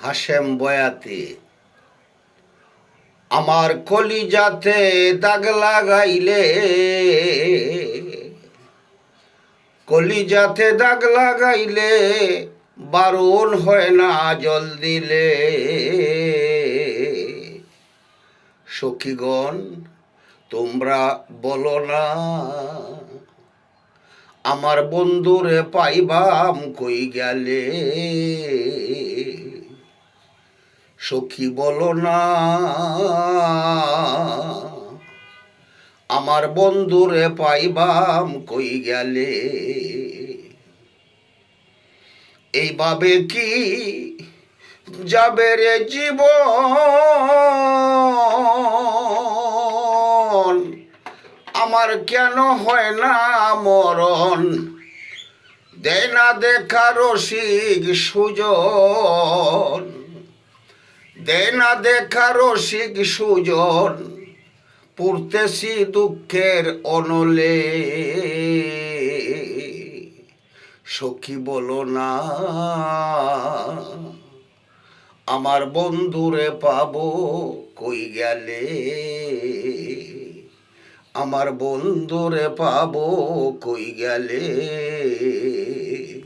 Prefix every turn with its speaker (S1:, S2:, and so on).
S1: হাশেম বয়াতি। আমার কলিজাতে দাগ লাগাইলে, কলিজাতে দাগ লাগাইলে বারণ হয় না জল দিলে। সখীগণ তোমরা বলো না, আমার বন্ধুরে পাইবাম কই গেলে। সখী বলো না, আমার বন্ধুরে পাইবাম কই গেলে। এইভাবে কি যাবে রে জীবন, আমার কেন হয় না মরণ। দেয় না দেখা রসিক সুজন, দেয় না দেখা রসিক সুজন, পড়তেছি দুঃখের অনলে। সখী বলো না, আমার বন্ধুরে পাবো কই গেলে। আমার বন্ধুরে পাবো কই গেলে।